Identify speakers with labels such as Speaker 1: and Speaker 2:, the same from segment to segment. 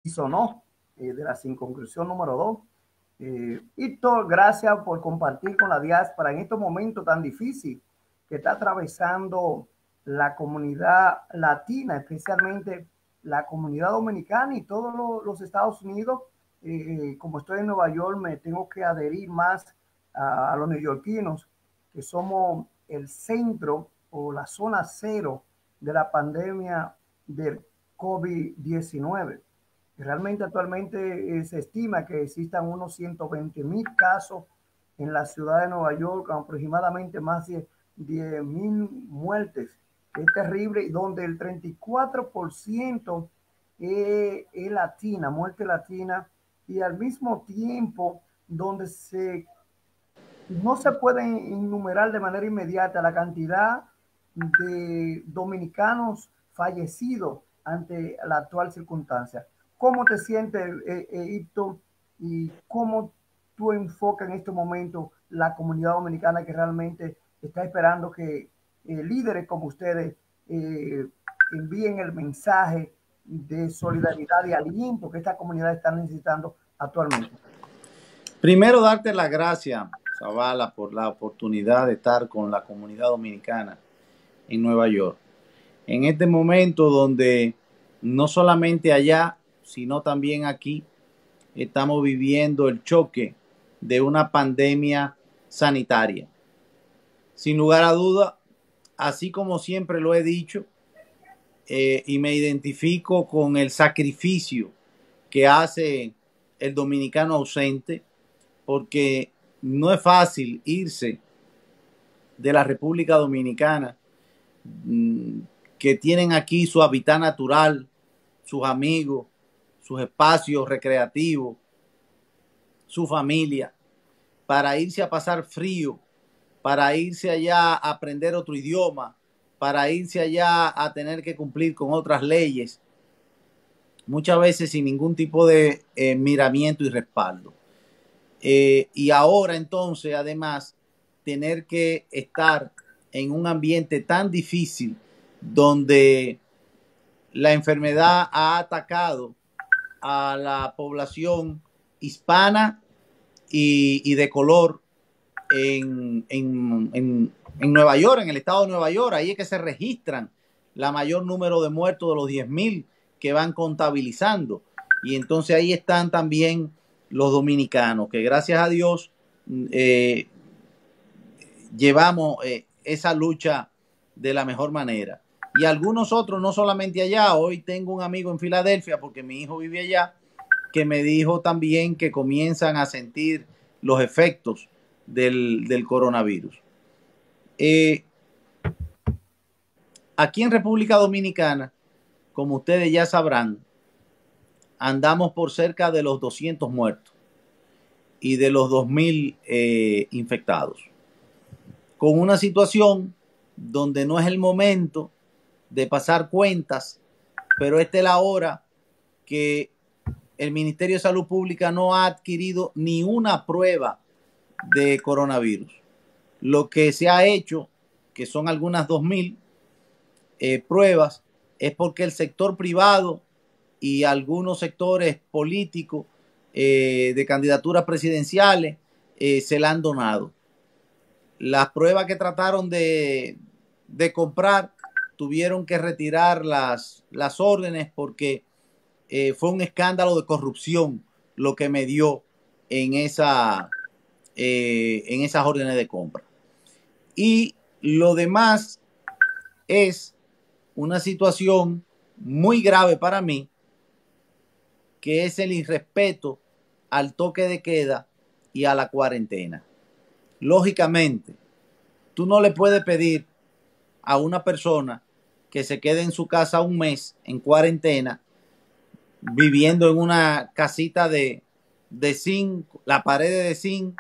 Speaker 1: hizo no, de la circunscripción número 2. Hito, gracias por compartir con la diáspora en estos momentos tan difíciles que está atravesando la comunidad latina, especialmente la comunidad dominicana y todos los Estados Unidos. Como estoy en Nueva York, me tengo que adherir más a los neoyorquinos, que somos el centro o la zona cero de la pandemia del COVID-19. Realmente actualmente se estima que existan unos 120,000 casos en la ciudad de Nueva York, aproximadamente más de 10,000 muertes. Es terrible, donde el 34% es latina, muerte latina, y al mismo tiempo donde no se puede enumerar de manera inmediata la cantidad de dominicanos fallecidos ante la actual circunstancia. ¿Cómo te sientes, Hito, y cómo tú enfocas en este momento la comunidad dominicana que realmente está esperando que líderes como ustedes eh, envíen el mensaje de solidaridad y aliento que esta comunidad está necesitando actualmente?
Speaker 2: Primero, darte las gracias, Zavala, por la oportunidad de estar con la comunidad dominicana en Nueva York. En este momento donde no solamente allá, sino también aquí, estamos viviendo el choque de una pandemia sanitaria. Sin lugar a duda, así como siempre lo he dicho, y me identifico con el sacrificio que hace el dominicano ausente, porque no es fácil irse de la República Dominicana, que tienen aquí su hábitat natural, sus amigos, sus espacios recreativos, su familia, para irse a pasar frío, para irse allá a aprender otro idioma, para irse allá a tener que cumplir con otras leyes, muchas veces sin ningún tipo de miramiento y respaldo. Y ahora entonces, además, tener que estar en un ambiente tan difícil donde la enfermedad ha atacado a la población hispana y de color en Nueva York, en el estado de Nueva York. Ahí es que se registran la mayor número de muertos de los 10,000 que van contabilizando. Y entonces ahí están también los dominicanos, que gracias a Dios eh, llevamos esa lucha de la mejor manera. Y algunos otros, no solamente allá. Hoy tengo un amigo en Filadelfia, porque mi hijo vive allá, que me dijo también que comienzan a sentir los efectos del coronavirus. Eh, Aquí en República Dominicana, como ustedes ya sabrán, andamos por cerca de los 200 muertos y de los 2,000 infectados, con una situación donde no es el momento de pasar cuentas, pero esta es la hora que el Ministerio de Salud Pública no ha adquirido ni una prueba de coronavirus. Lo que se ha hecho, que son algunas 2,000 pruebas, es porque el sector privado y algunos sectores políticos de candidaturas presidenciales se la han donado. Las pruebas que trataron de comprar tuvieron que retirar las órdenes porque fue un escándalo de corrupción lo que me dio en esas órdenes de compra. Y lo demás es una situación muy grave para mí, que es el irrespeto al toque de queda y a la cuarentena. Lógicamente, tú no le puedes pedir a una persona que se quede en su casa un mes en cuarentena, viviendo en una casita de zinc, la pared de zinc,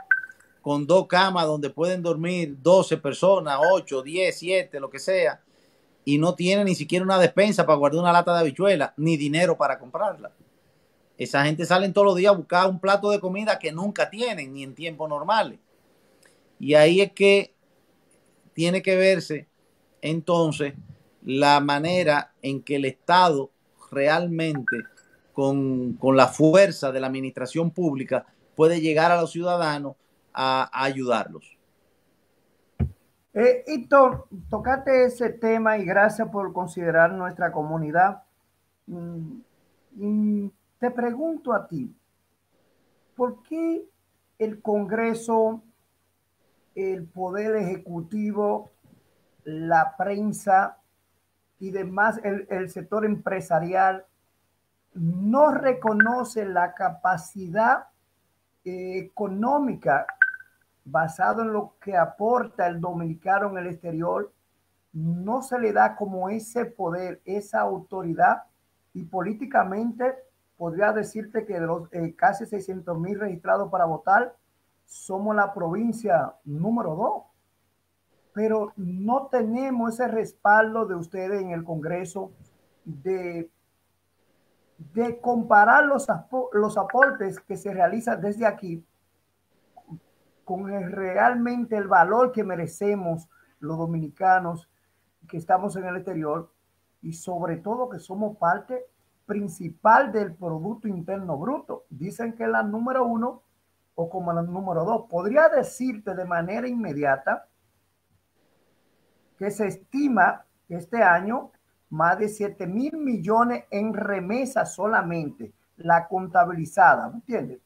Speaker 2: con 2 camas donde pueden dormir 12 personas, 8, 10, 7, lo que sea, y no tiene ni siquiera una despensa para guardar una lata de habichuela, ni dinero para comprarla. Esa gente salen todos los días a buscar un plato de comida que nunca tienen, ni en tiempos normales. Y ahí es que tiene que verse entonces la manera en que el Estado realmente con la fuerza de la administración pública, puede llegar a los ciudadanos a ayudarlos.
Speaker 1: Héctor, tocate ese tema y gracias por considerar nuestra comunidad. Te pregunto a ti, ¿por qué el Congreso, el Poder Ejecutivo, la prensa y demás, el sector empresarial, no reconoce la capacidad económica basado en lo que aporta el dominicano en el exterior? No se le da como ese poder, esa autoridad, y políticamente podría decirte que de los casi 600,000 registrados para votar, somos la provincia número 2, pero no tenemos ese respaldo de ustedes en el Congreso de, de comparar los aportes que se realizan desde aquí con realmente el valor que merecemos los dominicanos que estamos en el exterior, y sobre todo que somos parte principal del Producto Interno Bruto. Dicen que es la número 1 o como la número 2. Podría decirte de manera inmediata que se estima que este año más de 7,000 millones en remesas solamente, la contabilizada, ¿me entiendes?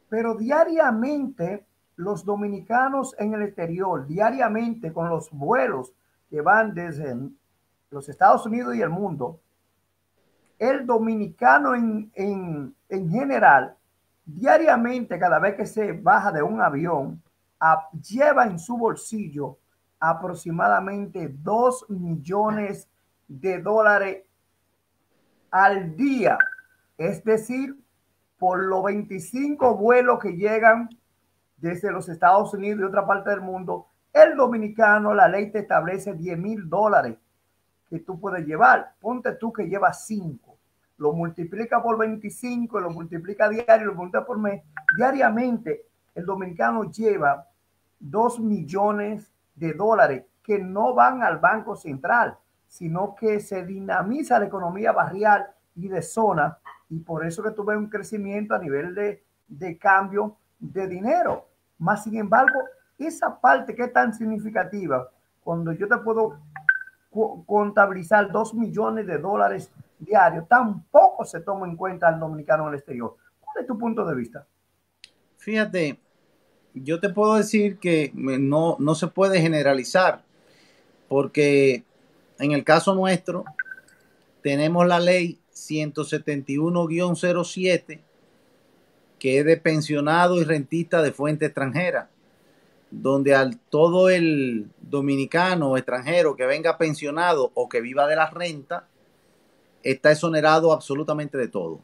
Speaker 1: Pero diariamente los dominicanos en el exterior, diariamente con los vuelos que van desde los Estados Unidos y el mundo, el dominicano en general, diariamente, cada vez que se baja de un avión, lleva en su bolsillo aproximadamente 2 millones de dólares al día. Es decir, por los 25 vuelos que llegan desde los Estados Unidos y otra parte del mundo, el dominicano, la ley te establece 10,000 dólares que tú puedes llevar. Ponte tú que llevas 5, lo multiplica por 25, lo multiplica diario, lo multiplica por mes. Diariamente el dominicano lleva 2 millones de dólares que no van al Banco Central, sino que se dinamiza la economía barrial y de zona, y por eso que tuve un crecimiento a nivel de cambio de dinero. Más sin embargo, esa parte que es tan significativa, cuando yo te puedo contabilizar 2 millones de dólares diarios, tampoco se toma en cuenta al dominicano en el exterior. ¿Cuál es tu punto de vista?
Speaker 2: Fíjate, yo te puedo decir que no se puede generalizar, porque en el caso nuestro tenemos la ley 171-07, que es de pensionado y rentista de fuente extranjera, donde todo el dominicano o extranjero que venga pensionado o que viva de la renta está exonerado absolutamente de todo.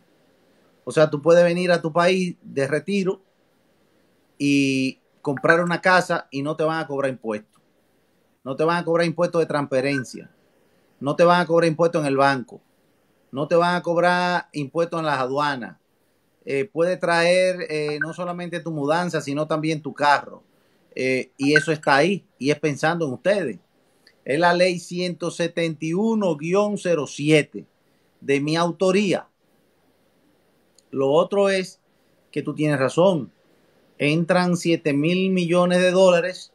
Speaker 2: O sea, tú puedes venir a tu país de retiro y comprar una casa y no te van a cobrar impuestos. No te van a cobrar impuestos de transferencia. No te van a cobrar impuestos en el banco. No te van a cobrar impuestos en las aduanas. Puede traer no solamente tu mudanza, sino también tu carro. Y eso está ahí, y es pensando en ustedes. Es la ley 171-07 de mi autoría. Lo otro es que tú tienes razón. Entran 7,000 millones de dólares,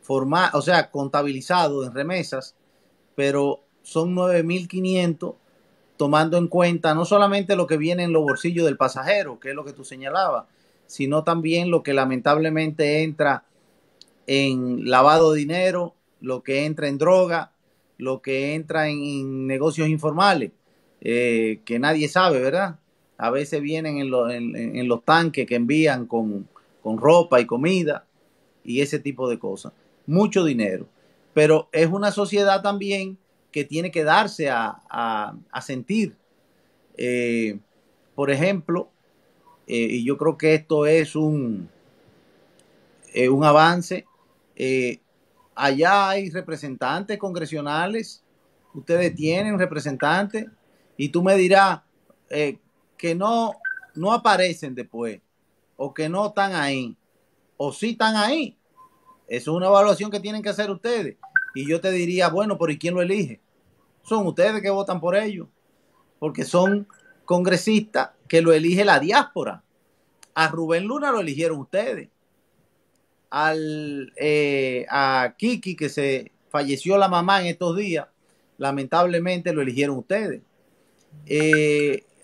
Speaker 2: o sea, contabilizados en remesas, pero son 9,500, tomando en cuenta no solamente lo que viene en los bolsillos del pasajero, que es lo que tú señalabas, sino también lo que lamentablemente entra en lavado de dinero, lo que entra en droga, lo que entra en negocios informales, que nadie sabe, ¿verdad? A veces vienen en los tanques que envían con ropa y comida y ese tipo de cosas. Mucho dinero. Pero es una sociedad también que tiene que darse a sentir. Por ejemplo, y yo creo que esto es un avance. Allá hay representantes congresionales, ustedes tienen representantes, y tú me dirás que no aparecen después, o que no están ahí, o sí están ahí. Eso es una evaluación que tienen que hacer ustedes. Y yo te diría, bueno, pero ¿y quién lo elige? Son ustedes que votan por ellos, porque son congresista que lo elige la diáspora. A Rubén Luna lo eligieron ustedes. A Kiki, que se falleció la mamá en estos días, lamentablemente lo eligieron ustedes.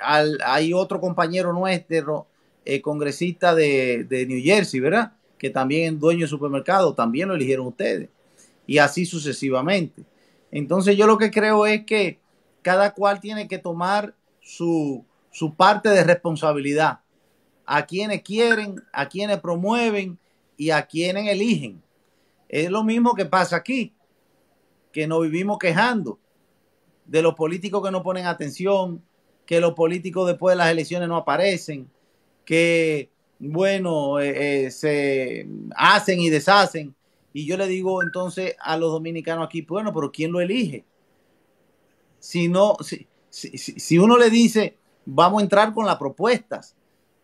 Speaker 2: Hay otro compañero nuestro, congresista de New Jersey, ¿verdad? Que también es dueño de supermercado, también lo eligieron ustedes. Y así sucesivamente. Entonces yo lo que creo es que cada cual tiene que tomar su parte de responsabilidad. A quienes quieren, a quienes promueven y a quienes eligen. Es lo mismo que pasa aquí, que nos vivimos quejando de los políticos que no ponen atención, que los políticos después de las elecciones no aparecen, que, bueno, se hacen y deshacen. Y yo le digo entonces a los dominicanos aquí, bueno, pero ¿quién lo elige? Si uno le dice, vamos a entrar con las propuestas,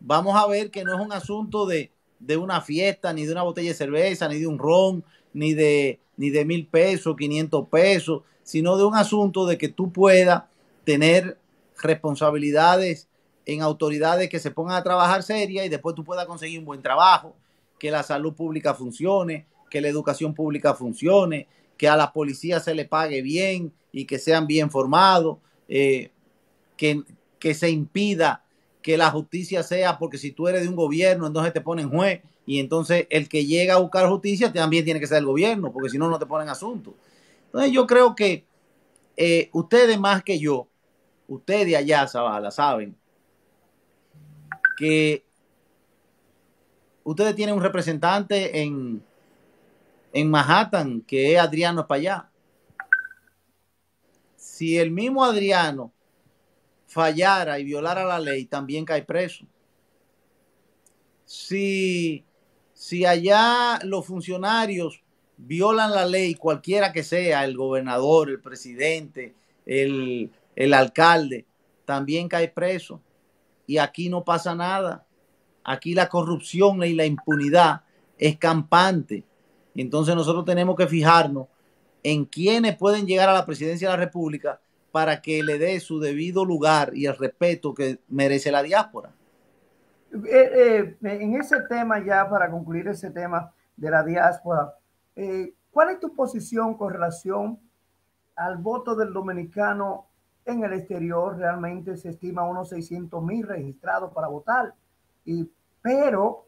Speaker 2: vamos a ver que no es un asunto de una fiesta, ni de una botella de cerveza, ni de un ron, ni de 1,000 pesos, 500 pesos, sino de un asunto de que tú puedas tener responsabilidades en autoridades que se pongan a trabajar serias y después tú puedas conseguir un buen trabajo, que la salud pública funcione, que la educación pública funcione, que a la policía se le pague bien y que sean bien formados, que se impida que la justicia sea, porque si tú eres de un gobierno, entonces te ponen juez, y entonces el que llega a buscar justicia también tiene que ser el gobierno, porque si no, no te ponen asunto. Entonces yo creo que ustedes más que yo, ustedes allá, Zavala, saben que ustedes tienen un representante en Manhattan, que es Adriano Espaillá. Si el mismo Adriano fallara y violara la ley, también cae preso. Si allá los funcionarios violan la ley, cualquiera que sea, el gobernador, el presidente, el alcalde, también cae preso. Y aquí no pasa nada. Aquí la corrupción y la impunidad es campante. Entonces nosotros tenemos que fijarnos en quiénes pueden llegar a la presidencia de la República para que le dé su debido lugar y el respeto que merece la diáspora.
Speaker 1: En ese tema, ya para concluir ese tema de la diáspora, ¿cuál es tu posición con relación al voto del dominicano en el exterior? Realmente se estima unos 600,000 registrados para votar, pero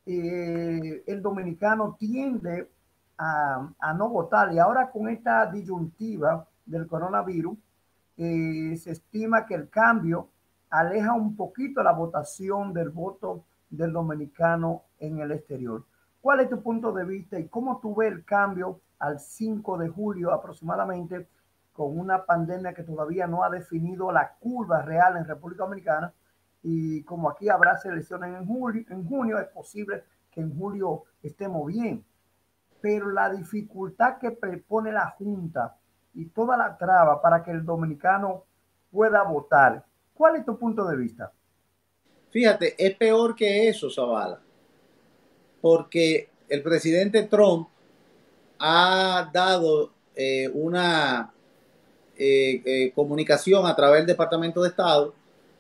Speaker 1: el dominicano tiende a no votar. Y ahora con esta disyuntiva del coronavirus, se estima que el cambio aleja un poquito la votación del voto del dominicano en el exterior. ¿Cuál es tu punto de vista y cómo tú ves el cambio al 5 de julio aproximadamente, con una pandemia que todavía no ha definido la curva real en República Dominicana? Y como aquí habrá elecciones en junio, es posible que en julio estemos bien. Pero la dificultad que propone la Junta y toda la traba para que el dominicano pueda votar, ¿cuál es tu punto de vista?
Speaker 2: Fíjate, es peor que eso, Zavala, porque el presidente Trump ha dado una comunicación a través del Departamento de Estado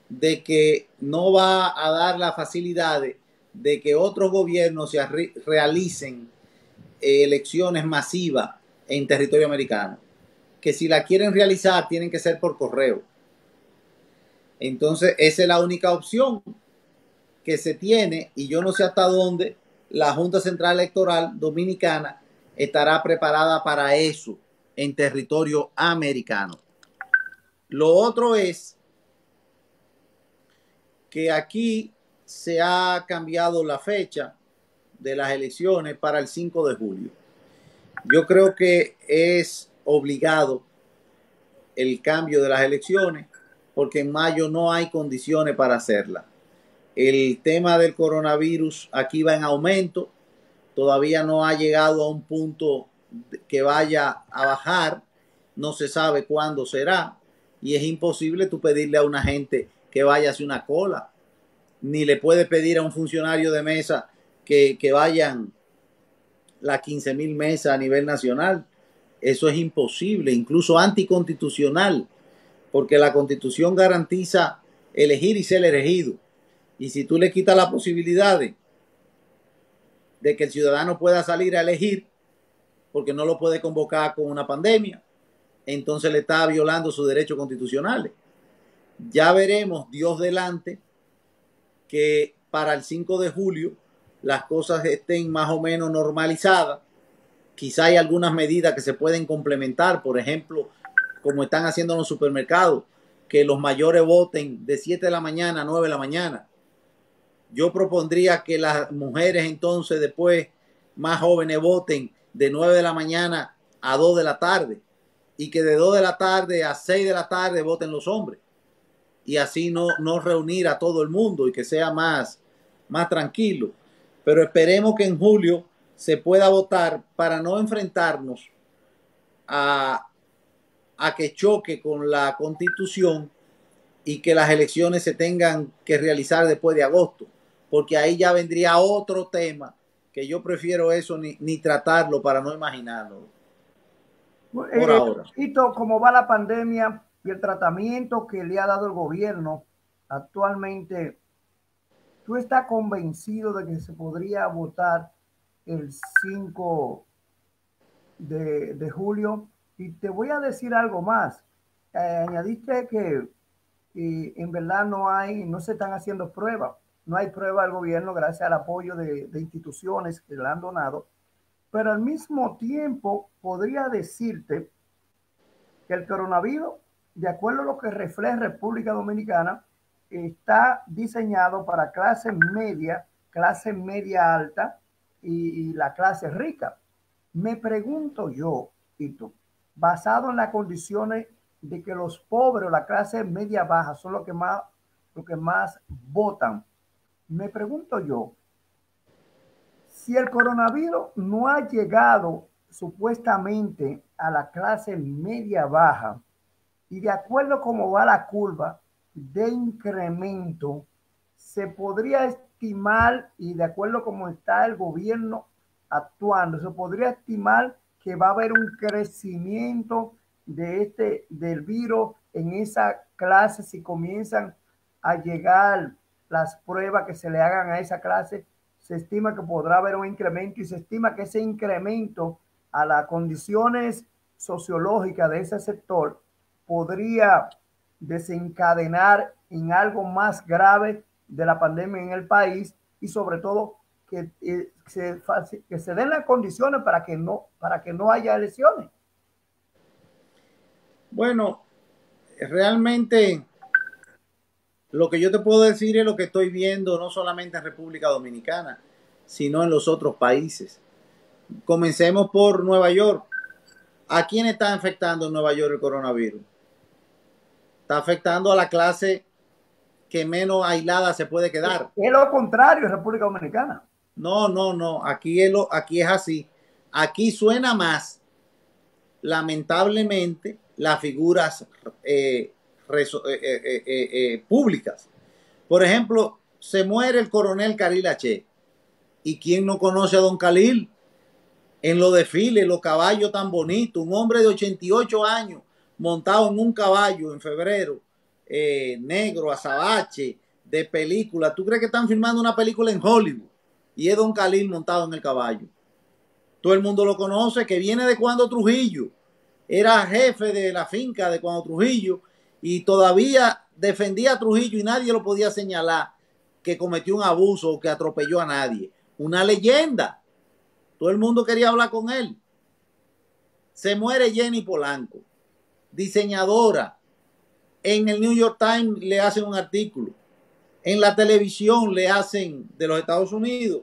Speaker 2: de que no va a dar las facilidades de que otros gobiernos se realicen elecciones masivas en territorio americano, que si la quieren realizar tienen que ser por correo. Entonces esa es la única opción que se tiene, y yo no sé hasta dónde la Junta Central Electoral Dominicana estará preparada para eso en territorio americano. Lo otro es que aquí se ha cambiado la fecha de las elecciones para el 5 de julio. Yo creo que es obligado el cambio de las elecciones porque en mayo no hay condiciones para hacerla. El tema del coronavirus aquí va en aumento, todavía no ha llegado a un punto que vaya a bajar, no se sabe cuándo será, y es imposible tú pedirle a una gente que vaya a hacer una cola, ni le puede pedir a un funcionario de mesa que vayan las 15,000 mesas a nivel nacional. Eso es imposible, incluso anticonstitucional, porque la Constitución garantiza elegir y ser elegido. Y si tú le quitas la posibilidad de que el ciudadano pueda salir a elegir, porque no lo puede convocar con una pandemia, entonces le está violando sus derechos constitucionales. Ya veremos, Dios delante, que para el 5 de julio las cosas estén más o menos normalizadas. Quizá hay algunas medidas que se pueden complementar, por ejemplo, como están haciendo en los supermercados, que los mayores voten de 7 de la mañana a 9 de la mañana. Yo propondría que las mujeres entonces después más jóvenes voten de 9 de la mañana a 2 de la tarde y que de 2 de la tarde a 6 de la tarde voten los hombres y así no reunir a todo el mundo y que sea más tranquilo. Pero esperemos que en julio se pueda votar para no enfrentarnos a que choque con la Constitución y que las elecciones se tengan que realizar después de agosto, porque ahí ya vendría otro tema que yo prefiero eso ni tratarlo para no imaginarlo por ahora.
Speaker 1: Hito, ¿cómo va la pandemia y el tratamiento que le ha dado el gobierno actualmente? ¿Tú estás convencido de que se podría votar el 5 de julio? Y te voy a decir algo más. Añadiste que en verdad no se están haciendo pruebas. No hay prueba del gobierno gracias al apoyo de instituciones que le han donado. Pero al mismo tiempo podría decirte que el coronavirus, de acuerdo a lo que refleja República Dominicana, está diseñado para clase media alta y la clase rica. Me pregunto yo, Tito, basado en las condiciones de que los pobres o la clase media baja son los que más votan, me pregunto yo, si el coronavirus no ha llegado supuestamente a la clase media baja y de acuerdo a cómo va la curva de incremento, se podría estimar y de acuerdo a cómo está el gobierno actuando, se podría estimar que va a haber un crecimiento del virus en esa clase si comienzan a llegar las pruebas que se le hagan a esa clase. Se estima que podrá haber un incremento y se estima que ese incremento a las condiciones sociológicas de ese sector podría desencadenar en algo más grave de la pandemia en el país y sobre todo que se den las condiciones para que no haya elecciones.
Speaker 2: Bueno, realmente lo que yo te puedo decir es lo que estoy viendo no solamente en República Dominicana, sino en los otros países. Comencemos por Nueva York. ¿A quién está afectando en Nueva York el coronavirus? Está afectando a la clase que menos aislada se puede quedar.
Speaker 1: Es lo contrario en República Dominicana.
Speaker 2: No. Aquí es así. Aquí suena más, lamentablemente, las figuras públicas. Por ejemplo, se muere el coronel Khalil H. ¿Y quién no conoce a don Khalil? En los desfiles, los caballos tan bonitos, un hombre de 88 años montado en un caballo en febrero, negro, azabache, de película. ¿Tú crees que están filmando una película en Hollywood? Y es don Khalil montado en el caballo. Todo el mundo lo conoce, que viene de cuando Trujillo. Era jefe de la finca de cuando Trujillo y todavía defendía a Trujillo y nadie lo podía señalar que cometió un abuso o que atropelló a nadie. Una leyenda. Todo el mundo quería hablar con él. Se muere Jenny Polanco, diseñadora. En el New York Times le hacen un artículo. En la televisión le hacen, de los Estados Unidos,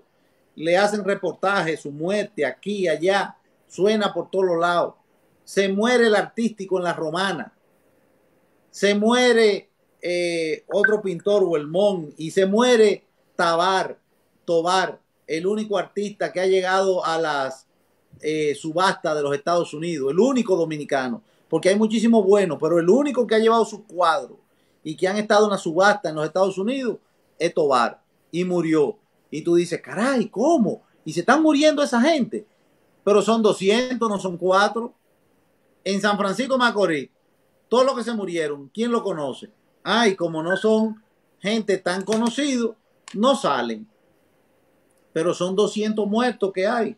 Speaker 2: le hacen reportajes, su muerte aquí, allá. Suena por todos lados. Se muere el artístico en la Romana. Se muere otro pintor, Huelmón, y se muere Tobar, el único artista que ha llegado a las subastas de los Estados Unidos, el único dominicano, porque hay muchísimos buenos, pero el único que ha llevado sus cuadros y que han estado en la subasta en los Estados Unidos es Tobar, y murió. Y tú dices, caray, ¿cómo? Y se están muriendo esa gente, pero son 200, no son 4. En San Francisco de Macorís, todos los que se murieron, ¿quién lo conoce? Y como no son gente tan conocido, no salen. Pero son 200 muertos que hay.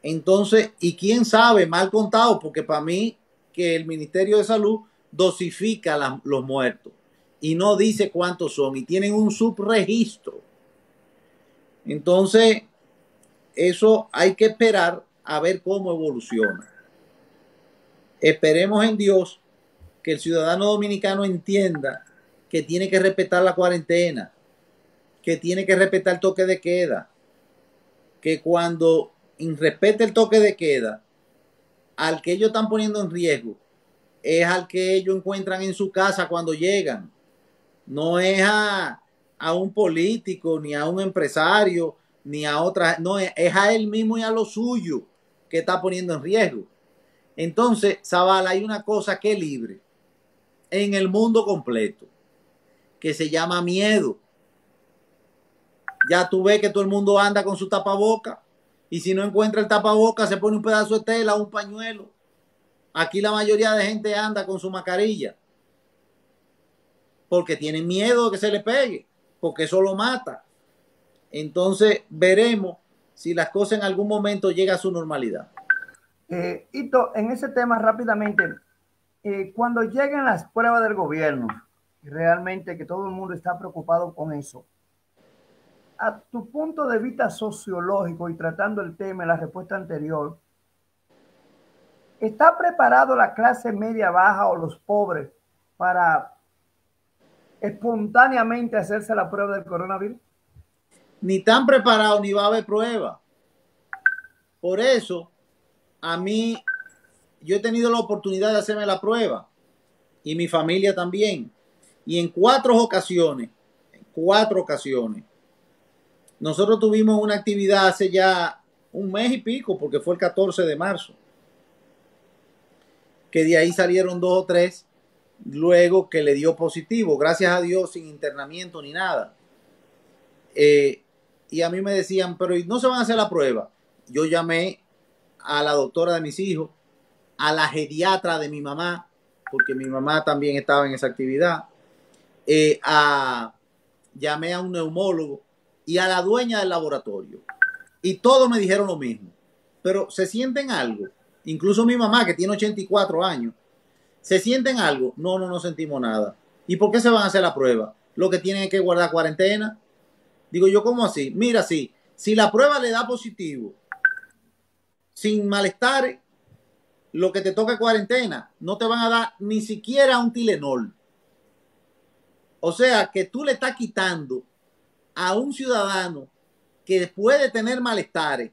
Speaker 2: Entonces, y quién sabe, mal contado, porque para mí que el Ministerio de Salud dosifica los muertos y no dice cuántos son y tienen un subregistro. Entonces, eso hay que esperar a ver cómo evoluciona. Esperemos en Dios que el ciudadano dominicano entienda que tiene que respetar la cuarentena, que tiene que respetar el toque de queda, que cuando respete el toque de queda, al que ellos están poniendo en riesgo es al que ellos encuentran en su casa cuando llegan. No es a un político, ni a un empresario, ni a otra, no, es a él mismo y a lo suyo que está poniendo en riesgo. Entonces, Zavala, hay una cosa que es libre en el mundo completo, que se llama miedo. Ya tú ves que todo el mundo anda con su tapaboca y si no encuentra el tapaboca se pone un pedazo de tela o un pañuelo. Aquí la mayoría de gente anda con su mascarilla porque tienen miedo de que se le pegue, porque eso lo mata. Entonces veremos si las cosas en algún momento llegan a su normalidad.
Speaker 1: Hito, en ese tema rápidamente, cuando lleguen las pruebas del gobierno, realmente que todo el mundo está preocupado con eso, a tu punto de vista sociológico y tratando el tema en la respuesta anterior, ¿está preparado la clase media baja o los pobres para espontáneamente hacerse la prueba del coronavirus?
Speaker 2: Ni están preparados ni va a haber prueba. Por eso, a mí, yo he tenido la oportunidad de hacerme la prueba y mi familia también. Y en cuatro ocasiones, nosotros tuvimos una actividad hace ya un mes y pico, porque fue el 14 de marzo, que de ahí salieron 2 o 3, luego que le dio positivo, gracias a Dios, sin internamiento ni nada. Y a mí me decían, pero no se van a hacer la prueba. Yo llamé a la doctora de mis hijos, a la geriatra de mi mamá, porque mi mamá también estaba en esa actividad, llamé a un neumólogo y a la dueña del laboratorio. Y todos me dijeron lo mismo. Pero ¿se sienten algo? Incluso mi mamá, que tiene 84 años, ¿se sienten algo? No, no sentimos nada. ¿Y por qué se van a hacer la prueba? Lo que tienen es que guardar cuarentena. Digo yo, ¿cómo así? Mira, si la prueba le da positivo, sin malestar, lo que te toca cuarentena, no te van a dar ni siquiera un Tylenol. O sea, que tú le estás quitando a un ciudadano que puede tener malestares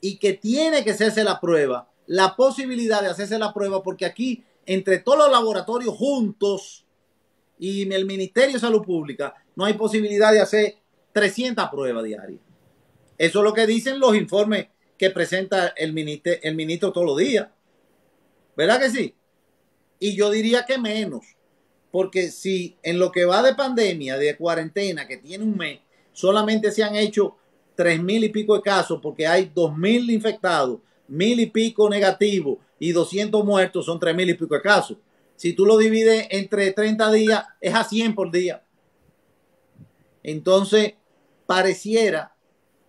Speaker 2: y que tiene que hacerse la prueba, la posibilidad de hacerse la prueba, porque aquí, entre todos los laboratorios juntos y el Ministerio de Salud Pública, no hay posibilidad de hacer 300 pruebas diarias. Eso es lo que dicen los informes que presenta el ministro todos los días. ¿Verdad que sí? Y yo diría que menos, porque si en lo que va de pandemia, de cuarentena, que tiene un mes, solamente se han hecho 3,000 y pico de casos, porque hay 2,000 infectados, 1,000 y pico negativos y 200 muertos, son 3,000 y pico de casos. Si tú lo divides entre 30 días, es a 100 por día. Entonces, pareciera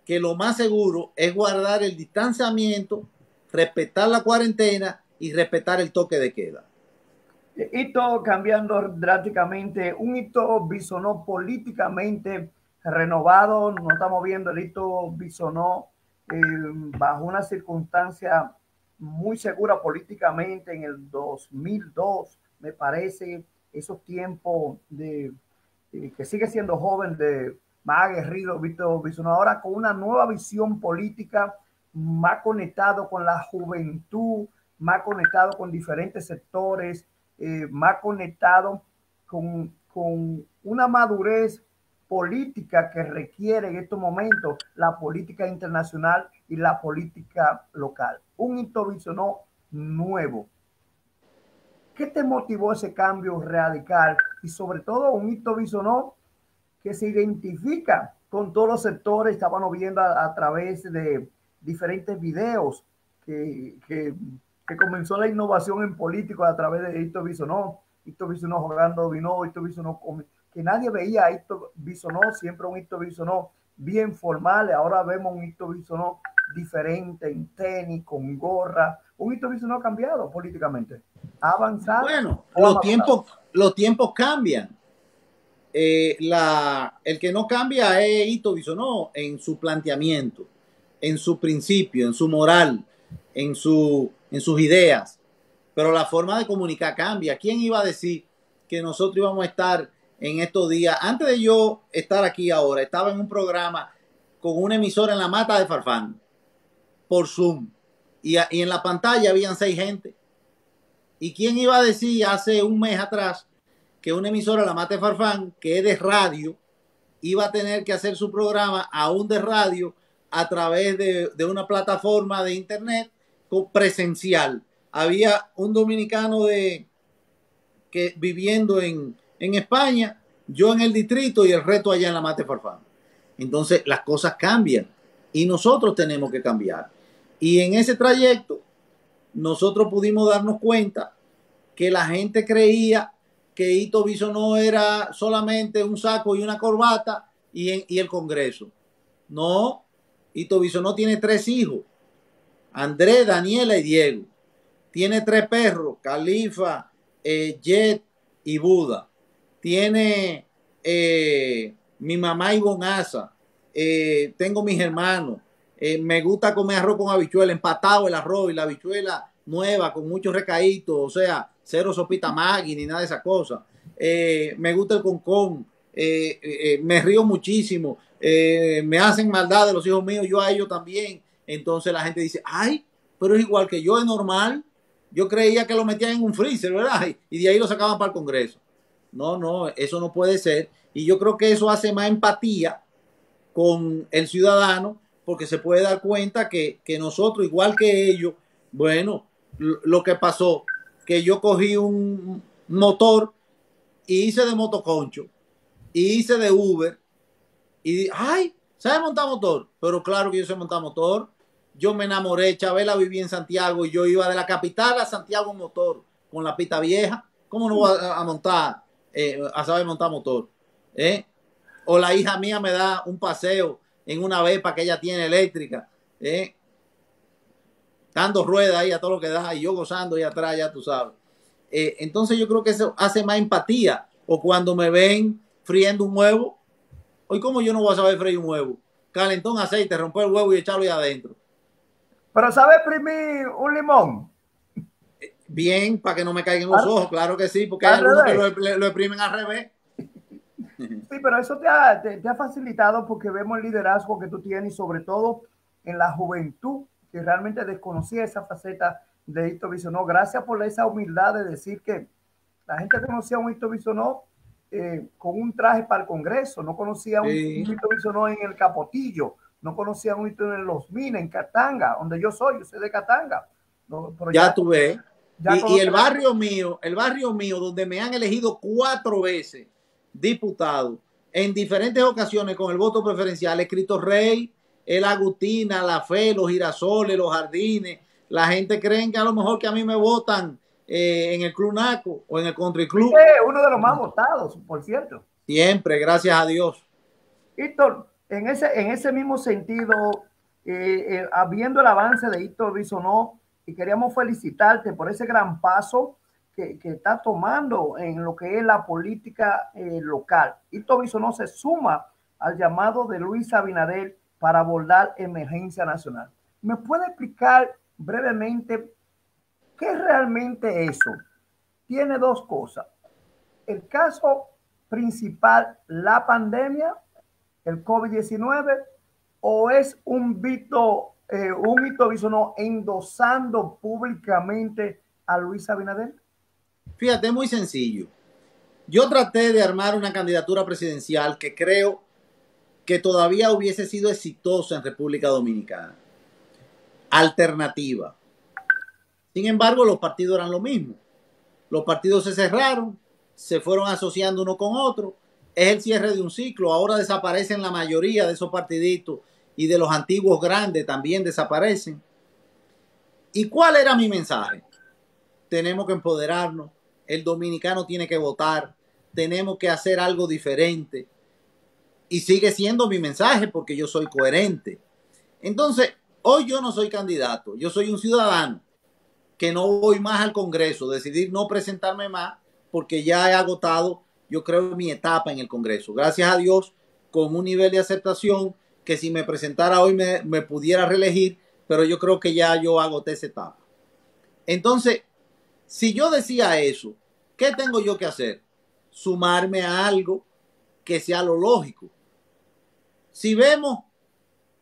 Speaker 2: que lo más seguro es guardar el distanciamiento, respetar la cuarentena y respetar el toque de queda.
Speaker 1: Hito cambiando drásticamente, un hito Bisonó políticamente renovado, no estamos viendo el hito Bisonó bajo una circunstancia muy segura políticamente en el 2002, me parece, esos tiempos de que sigue siendo joven, de más aguerrido, Víctor Bisonó, ahora con una nueva visión política, más conectado con la juventud, más conectado con diferentes sectores, más conectado con una madurez política que requiere en estos momentos la política internacional y la política local. Un hito Bisonó nuevo. ¿Qué te motivó ese cambio radical? Y sobre todo un hito Bisonó que se identifica con todos los sectores. Estábamos viendo a través de diferentes videos que comenzó la innovación en políticos a través de Hito Bisonó. Hito Bisonó jugando dominó, Hito Bisonó que nadie veía a Hito Bisonó, siempre un Hito Bisonó bien formal. Ahora vemos un Hito Bisonó diferente, en tenis, con gorra. Un Hito Bisonó cambiado políticamente. ¿Ha avanzado?
Speaker 2: Bueno, los tiempos cambian. El que no cambia es Hito Bisonó en su planteamiento, en su principio, en su moral, en sus ideas. Pero la forma de comunicar cambia. ¿Quién iba a decir que nosotros íbamos a estar en estos días? Antes de yo estar aquí ahora, estaba en un programa con una emisora en la Mata de Farfán, por Zoom. Y en la pantalla habían 6 gente. ¿Y quién iba a decir hace un mes atrás que una emisora, la Mata de Farfán, que es de radio, iba a tener que hacer su programa aún de radio a través de una plataforma de internet presencial? Había un dominicano que viviendo en España, yo en el distrito y el resto allá en la Mata de Farfán. Entonces las cosas cambian y nosotros tenemos que cambiar. Y en ese trayecto nosotros pudimos darnos cuenta que la gente creía que Hito Bisonó era solamente un saco y una corbata y el Congreso. No, Hito Bisonó tiene 3 hijos, Andrés, Daniela y Diego. Tiene 3 perros, Califa, Jet y Buda. Tiene mi mamá Ivonasa. Tengo mis hermanos. Me gusta comer arroz con habichuela, empatado el arroz y la habichuela nueva con muchos recaditos, o sea, 0 sopita Maggi ni nada de esas cosas. Me gusta el concón. Me río muchísimo. Me hacen maldad de los hijos míos, yo a ellos también. Entonces la gente dice, ay, pero es igual que yo, es normal. Yo creía que lo metían en un freezer, ¿verdad? Y de ahí lo sacaban para el Congreso. No, eso no puede ser. Y yo creo que eso hace más empatía con el ciudadano, porque se puede dar cuenta que nosotros, igual que ellos, bueno, lo que pasó, que yo cogí un motor y hice de motoconcho, y hice de Uber, y ay, ¿sabe montar motor? Pero claro que yo sé montar motor. Yo me enamoré, Chabela vivía en Santiago y yo iba de la capital a Santiago en motor con la pita vieja. ¿Cómo no voy a montar, a saber montar motor? O la hija mía me da un paseo en una Vespa que ella tiene eléctrica, dando ruedas ahí a todo lo que da y yo gozando ahí atrás, ya tú sabes. Entonces yo creo que eso hace más empatía. O cuando me ven friendo un huevo, hoy como yo no voy a saber freír un huevo, calentón, aceite, romper el huevo y echarlo ahí adentro.
Speaker 1: Pero ¿sabe exprimir un limón?
Speaker 2: Bien, para que no me caigan los ojos, claro que sí, porque hay algunos que lo exprimen al revés.
Speaker 1: Sí, pero eso te ha facilitado porque vemos el liderazgo que tú tienes y sobre todo en la juventud que realmente desconocía esa faceta de Hito Bisonó. Gracias por esa humildad de decir que la gente conocía a un Hito Bisonó con un traje para el Congreso, no conocía a un Hito Bisonó en el Capotillo, no conocía a un Hito en Los Minas, en Katanga, donde yo soy de Katanga.
Speaker 2: No, ya tú ves. Y el barrio mío, donde me han elegido 4 veces diputado, en diferentes ocasiones con el voto preferencial, es Cristo Rey, el Agustina, la Fe, los Girasoles, los Jardines. La gente cree que a lo mejor que a mí me votan en el Club Naco o en el Country Club.
Speaker 1: Uno de los más votados, por cierto.
Speaker 2: Siempre, gracias a Dios.
Speaker 1: Héctor, en ese mismo sentido, habiendo el avance de Hito Bisonó, y queríamos felicitarte por ese gran paso que está tomando en lo que es la política local. Hito Bisonó se suma al llamado de Luis Abinader para abordar emergencia nacional. ¿Me puede explicar brevemente qué es realmente eso? Tiene 2 cosas. El caso principal, la pandemia, el COVID-19, o es un Hito Bisonó endosando públicamente a Luis Abinader?
Speaker 2: Fíjate, es muy sencillo. Yo traté de armar una candidatura presidencial que creo que todavía hubiese sido exitosa en República Dominicana. Alternativa. Sin embargo, los partidos eran lo mismo. Los partidos se cerraron, se fueron asociando uno con otro. Es el cierre de un ciclo. Ahora desaparecen la mayoría de esos partiditos y de los antiguos grandes también desaparecen. ¿Y cuál era mi mensaje? Tenemos que empoderarnos, el dominicano tiene que votar, tenemos que hacer algo diferente. Y sigue siendo mi mensaje porque yo soy coherente. Entonces, hoy yo no soy candidato, yo soy un ciudadano que no voy más al Congreso, decidir no presentarme más porque ya he agotado, yo creo, mi etapa en el Congreso. Gracias a Dios, con un nivel de aceptación que si me presentara hoy me pudiera reelegir, pero yo creo que ya yo agoté esa etapa. Entonces, si yo decía eso, ¿qué tengo yo que hacer? Sumarme a algo que sea lo lógico. Si vemos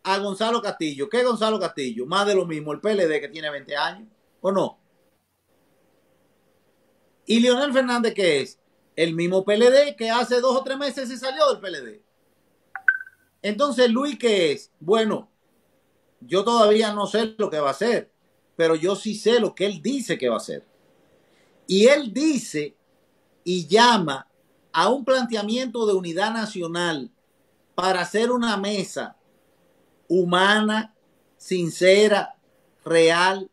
Speaker 2: a Gonzalo Castillo, ¿qué es Gonzalo Castillo? Más de lo mismo, el PLD que tiene 20 años, ¿o no? ¿Y Leonel Fernández qué es? El mismo PLD que hace 2 o 3 meses se salió del PLD. Entonces, Luis, ¿qué es? Bueno, yo todavía no sé lo que va a hacer, pero yo sí sé lo que él dice que va a hacer. Y él dice y llama a un planteamiento de unidad nacional para hacer una mesa humana, sincera, real,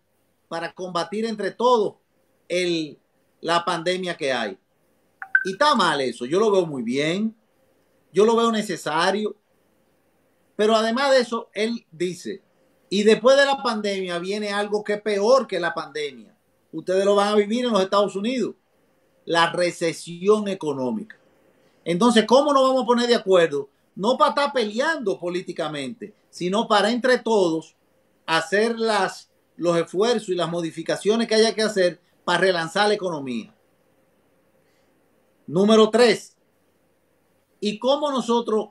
Speaker 2: para combatir entre todos la pandemia que hay. Y está mal eso, yo lo veo muy bien, yo lo veo necesario, pero además de eso, él dice, y después de la pandemia viene algo que es peor que la pandemia. Ustedes lo van a vivir en los Estados Unidos, la recesión económica. Entonces, ¿cómo nos vamos a poner de acuerdo? No para estar peleando políticamente, sino para entre todos hacer los esfuerzos y las modificaciones que haya que hacer para relanzar la economía. Número 3. ¿Y cómo nosotros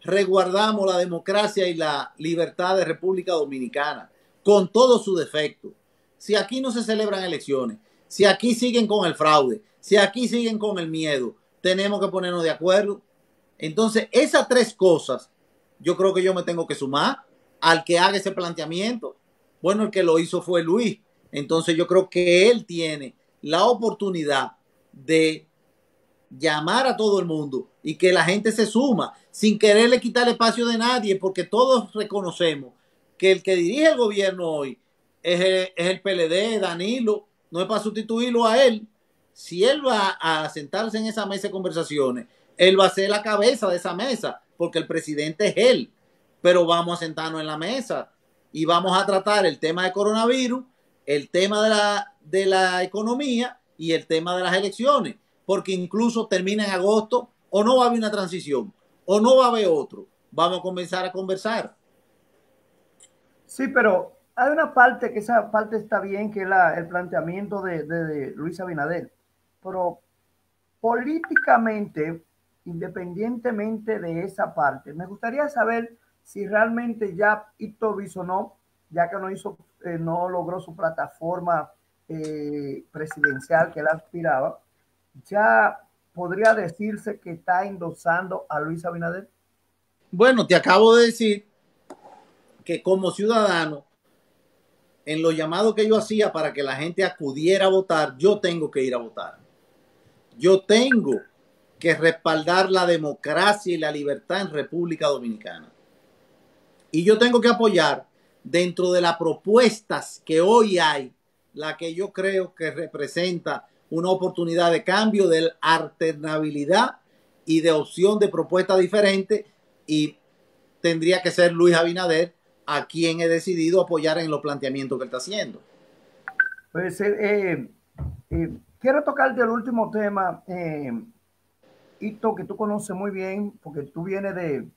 Speaker 2: resguardamos la democracia y la libertad de República Dominicana con todos sus defectos? Si aquí no se celebran elecciones, si aquí siguen con el fraude, si aquí siguen con el miedo, tenemos que ponernos de acuerdo. Entonces, esas 3 cosas, yo creo que yo me tengo que sumar al que haga ese planteamiento. Bueno, el que lo hizo fue Luis. Entonces, yo creo que él tiene la oportunidad de llamar a todo el mundo y que la gente se suma sin quererle quitar el espacio de nadie, porque todos reconocemos que el que dirige el gobierno hoy es el PLD, Danilo, no es para sustituirlo a él. Si él va a sentarse en esa mesa de conversaciones, él va a ser la cabeza de esa mesa, porque el presidente es él. Pero vamos a sentarnos en la mesa y vamos a tratar el tema de coronavirus, el tema de la economía y el tema de las elecciones, porque incluso termina en agosto o no va a haber una transición o no va a haber otro. Vamos a comenzar a conversar.
Speaker 1: Sí, pero hay una parte que esa parte está bien, que es el planteamiento de Luis Abinader, pero políticamente, independientemente de esa parte, me gustaría saber si realmente ya Ito Bisonó, ya que no logró su plataforma presidencial que él aspiraba, ya podría decirse que está endosando a Luis Abinader.
Speaker 2: Bueno, te acabo de decir que como ciudadano, en los llamados que yo hacía para que la gente acudiera a votar, yo tengo que ir a votar. Yo tengo que respaldar la democracia y la libertad en República Dominicana. Y yo tengo que apoyar dentro de las propuestas que hoy hay, la que yo creo que representa una oportunidad de cambio, de alternabilidad y de opción de propuestas diferentes, y tendría que ser Luis Abinader a quien he decidido apoyar en los planteamientos que él está haciendo.
Speaker 1: Pues quiero tocarte el último tema, Hito, que tú conoces muy bien, porque tú vienes de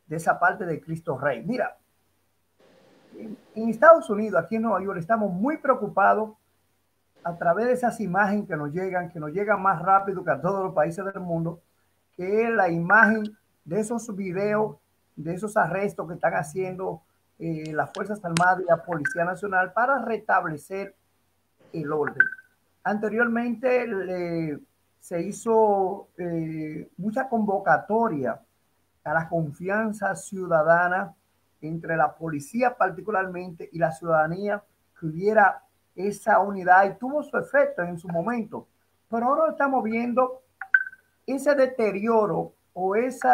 Speaker 1: esa parte de Cristo Rey. Mira, en Estados Unidos, aquí en Nueva York, estamos muy preocupados a través de esas imágenes que nos llegan más rápido que a todos los países del mundo, que es la imagen de esos videos, de esos arrestos que están haciendo las Fuerzas Armadas y la Policía Nacional para restablecer el orden. Anteriormente se hizo mucha convocatoria a la confianza ciudadana entre la policía particularmente y la ciudadanía, que hubiera esa unidad, y tuvo su efecto en su momento. Pero ahora estamos viendo ese deterioro o ese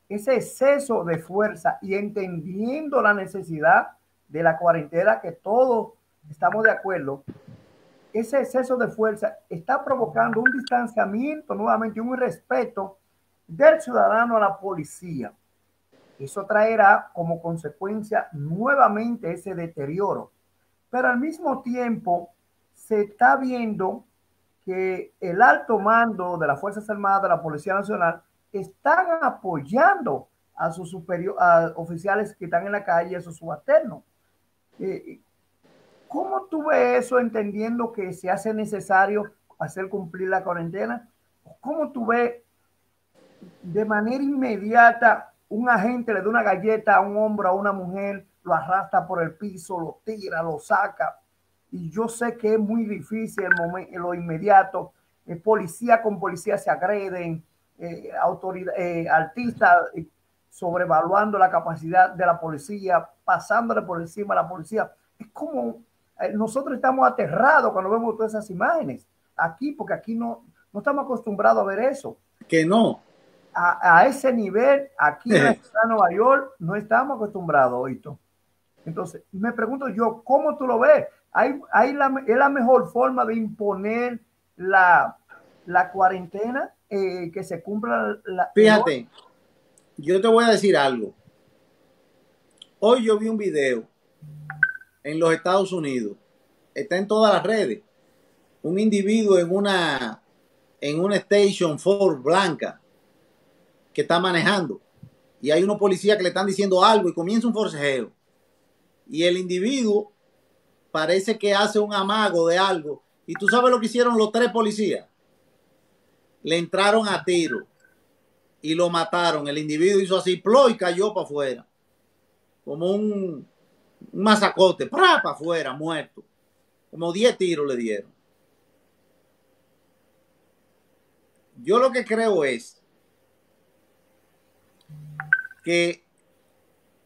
Speaker 1: exceso de fuerza, y entendiendo la necesidad de la cuarentena, que todos estamos de acuerdo, ese exceso de fuerza está provocando un distanciamiento, nuevamente un irrespeto del ciudadano a la policía. Eso traerá como consecuencia nuevamente ese deterioro. Pero al mismo tiempo se está viendo que el alto mando de las Fuerzas Armadas, de la Policía Nacional, están apoyando a sus a oficiales que están en la calle, a sus subalternos. ¿Cómo tú ves eso entendiendo que se hace necesario hacer cumplir la cuarentena? ¿Cómo tú ves de manera inmediata un agente le da una galleta a un hombre, a una mujer, lo arrastra por el piso, lo tira, lo saca? Y yo sé que es muy difícil el momento, en lo inmediato. Policía con policía se agreden, artistas sobrevaluando la capacidad de la policía, pasándole por encima a la policía. Es como nosotros estamos aterrados cuando vemos todas esas imágenes aquí, porque aquí no estamos acostumbrados a ver eso.
Speaker 2: Que no.
Speaker 1: A ese nivel, aquí en la ciudad de Nueva York, no estamos acostumbrados, ¿oísto? Entonces, me pregunto yo, ¿cómo tú lo ves? ¿Es la mejor forma de imponer la cuarentena, que se cumpla la...
Speaker 2: Fíjate, yo te voy a decir algo. Hoy yo vi un video en los Estados Unidos, está en todas las redes, un individuo en una Station Ford blanca que está manejando y hay unos policías que le están diciendo algo y comienza un forcejeo y el individuo parece que hace un amago de algo y tú sabes lo que hicieron los 3 policías, le entraron a tiro y lo mataron. El individuo hizo así, pló, y cayó para afuera como un masacote, para afuera, muerto. Como 10 tiros le dieron. Yo lo que creo es que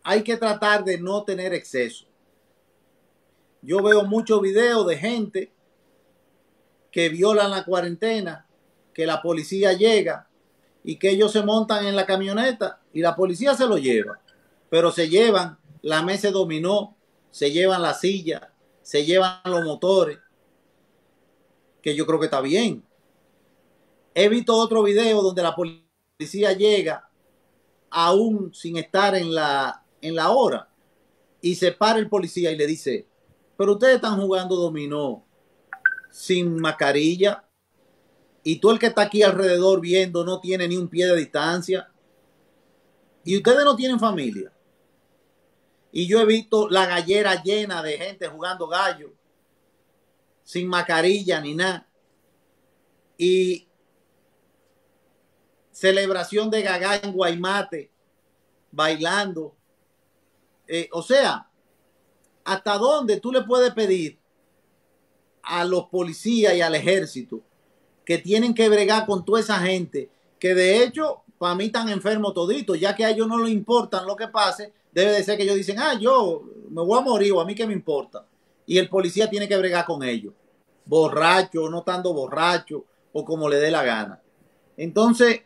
Speaker 2: hay que tratar de no tener exceso. Yo veo muchos videos de gente que violan la cuarentena, que la policía llega y que ellos se montan en la camioneta y la policía se lo lleva. Pero se llevan la mesa de dominó, se llevan la silla, se llevan los motores, que yo creo que está bien. He visto otro video donde la policía llega aún sin estar en la hora y se para el policía y le dice, pero ustedes están jugando dominó sin mascarilla y tú el que está aquí alrededor viendo no tiene ni un pie de distancia y ustedes no tienen familia. Y yo he visto la gallera llena de gente jugando gallo sin mascarilla ni nada. Y celebración de Gagá en Guaymate bailando. O sea, ¿hasta dónde tú le puedes pedir a los policías y al ejército que tienen que bregar con toda esa gente que de hecho para mí están enfermos toditos, ya que a ellos no les importa lo que pase? Debe de ser que ellos dicen, yo me voy a morir o a mí qué me importa. Y el policía tiene que bregar con ellos, borracho o no estando borracho o como le dé la gana. Entonces,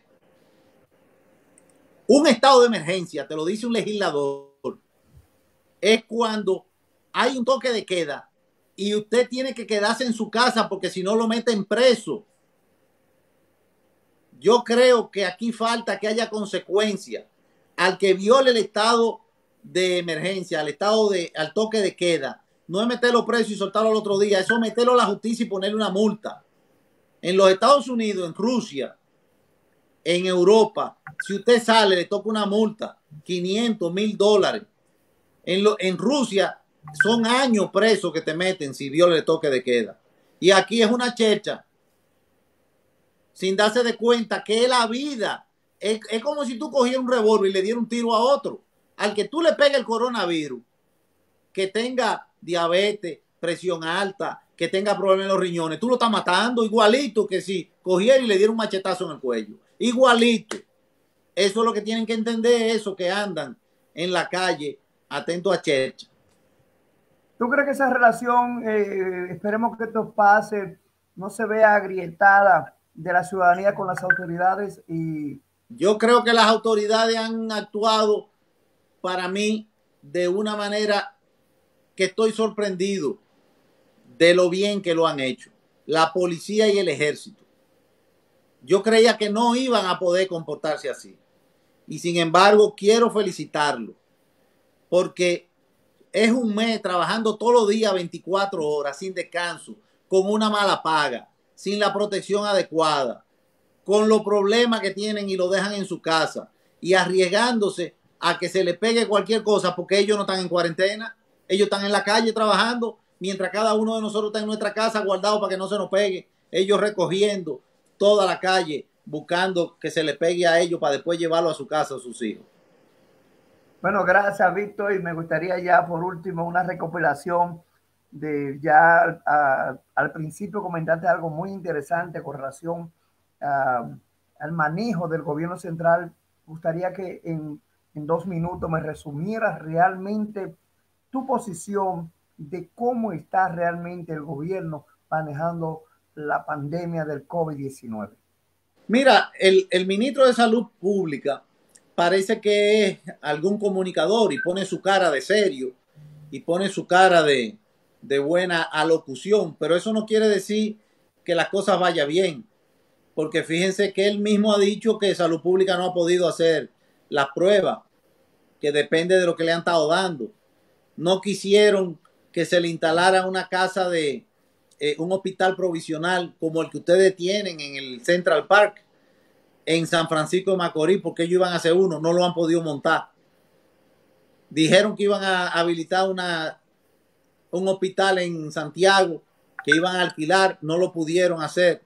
Speaker 2: un estado de emergencia, te lo dice un legislador, es cuando hay un toque de queda y usted tiene que quedarse en su casa porque si no lo meten preso. Yo creo que aquí falta que haya consecuencias al que viole el estado de emergencia, al toque de queda. No es meterlo preso y soltarlo al otro día, eso es meterlo a la justicia y ponerle una multa. En los Estados Unidos, en Rusia, en Europa, si usted sale, le toca una multa, $500, $1,000. En Rusia son años presos que te meten si viola el toque de queda. Y aquí es una chercha, sin darse de cuenta que es la vida. Es como si tú cogieras un revólver y le dieras un tiro a otro. Al que tú le pegues el coronavirus, que tenga diabetes, presión alta, que tenga problemas en los riñones, tú lo estás matando igualito que si cogiera y le diera un machetazo en el cuello. Igualito. Eso es lo que tienen que entender, eso que andan en la calle atentos a chercha.
Speaker 1: ¿Tú crees que esa relación, esperemos que esto pase, no se vea agrietada de la ciudadanía con las autoridades?
Speaker 2: Yo creo que las autoridades han actuado para mí de una manera que estoy sorprendido de lo bien que lo han hecho. la policía y el ejército. Yo creía que no iban a poder comportarse así. Y sin embargo, quiero felicitarlo porque es un mes trabajando todos los días 24 horas sin descanso, con una mala paga, sin la protección adecuada, con los problemas que tienen y lo dejan en su casa y arriesgándose a que se le pegue cualquier cosa porque ellos no están en cuarentena, ellos están en la calle trabajando, mientras cada uno de nosotros está en nuestra casa guardado para que no se nos pegue, ellos recogiendo toda la calle, buscando que se le pegue a ellos para después llevarlo a su casa a sus hijos.
Speaker 1: Bueno, gracias, Víctor. Y me gustaría ya por último una recopilación de ya al principio comentaste algo muy interesante con relación al manejo del gobierno central. Me gustaría que en 2 minutos me resumieras realmente tu posición de cómo está realmente el gobierno manejando la pandemia del COVID-19.
Speaker 2: Mira, el ministro de Salud Pública parece que es algún comunicador y pone su cara de serio y pone su cara de buena alocución, pero eso no quiere decir que las cosas vayan bien, porque fíjense que él mismo ha dicho que Salud Pública no ha podido hacer las pruebas, que depende de lo que le han estado dando. No quisieron que se le instalara una casa de un hospital provisional como el que ustedes tienen en el Central Park en San Francisco de Macorís, porque ellos iban a hacer uno, no lo han podido montar. Dijeron que iban a habilitar un hospital en Santiago, que iban a alquilar, no lo pudieron hacer.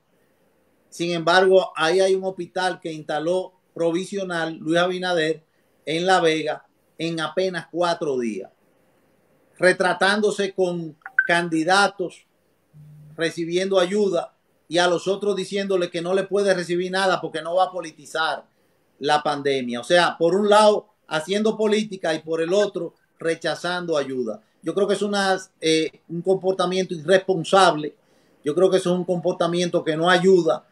Speaker 2: Sin embargo, ahí hay un hospital que instaló provisional Luis Abinader en La Vega en apenas 4 días, retratándose con candidatos, recibiendo ayuda y a los otros diciéndole que no le puede recibir nada porque no va a politizar la pandemia. O sea, por un lado haciendo política y por el otro rechazando ayuda. Yo creo que es un comportamiento irresponsable. Yo creo que eso es un comportamiento que no ayuda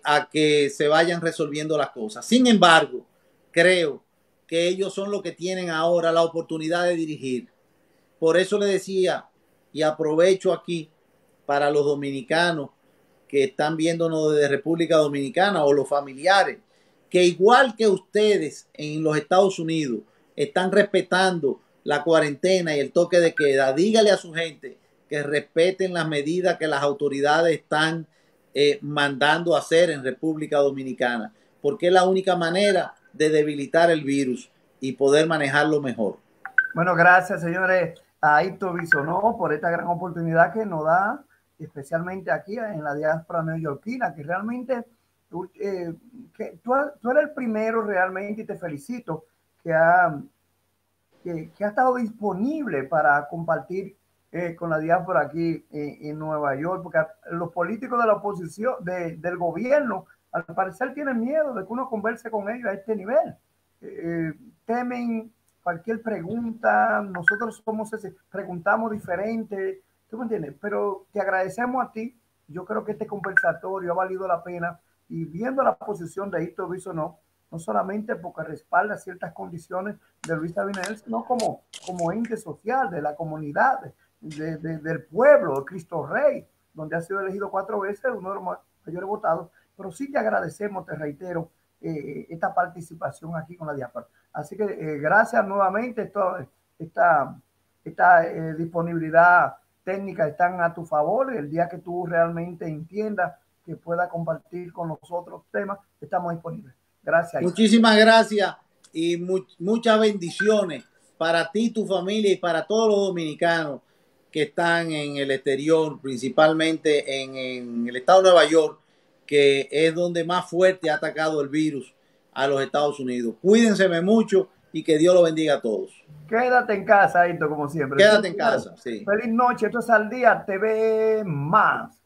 Speaker 2: a que se vayan resolviendo las cosas. Sin embargo, creo que ellos son los que tienen ahora la oportunidad de dirigir. Por eso le decía, y aprovecho aquí para los dominicanos que están viéndonos desde República Dominicana o los familiares, que igual que ustedes en los Estados Unidos están respetando la cuarentena y el toque de queda, dígale a su gente que respeten las medidas que las autoridades están mandando a hacer en República Dominicana, porque es la única manera de debilitar el virus y poder manejarlo mejor.
Speaker 1: Bueno, gracias, señores, a Héctor Bisonó por esta gran oportunidad que nos da, especialmente aquí en la diáspora neoyorquina, que realmente que tú eres el primero realmente, y te felicito, que ha estado disponible para compartir con la diáspora aquí en Nueva York, porque los políticos de la oposición, del gobierno, al parecer tienen miedo de que uno converse con ellos a este nivel. Temen cualquier pregunta, nosotros preguntamos diferente, ¿tú me entiendes? Pero te agradecemos a ti. Yo creo que este conversatorio ha valido la pena, y viendo la posición de Héctor Bisonó, no solamente porque respalda ciertas condiciones de Luis Abinader, sino como ente social de la comunidad, del pueblo, de Cristo Rey, donde ha sido elegido 4 veces, uno de los mayores votados. Pero sí te agradecemos, te reitero, esta participación aquí con la diáspora. Así que gracias nuevamente. Esta disponibilidad técnica están a tu favor. El día que tú realmente entiendas que pueda compartir con nosotros temas, estamos disponibles. Gracias.
Speaker 2: Muchísimas gracias y muchas bendiciones para ti, tu familia y para todos los dominicanos que están en el exterior, principalmente en el estado de Nueva York, que es donde más fuerte ha atacado el virus a los Estados Unidos. Cuídense mucho y que Dios los bendiga a todos.
Speaker 1: Quédate en casa, Héctor, como siempre.
Speaker 2: Quédate en casa, sí.
Speaker 1: Feliz noche. Esto es Al Día TV Más.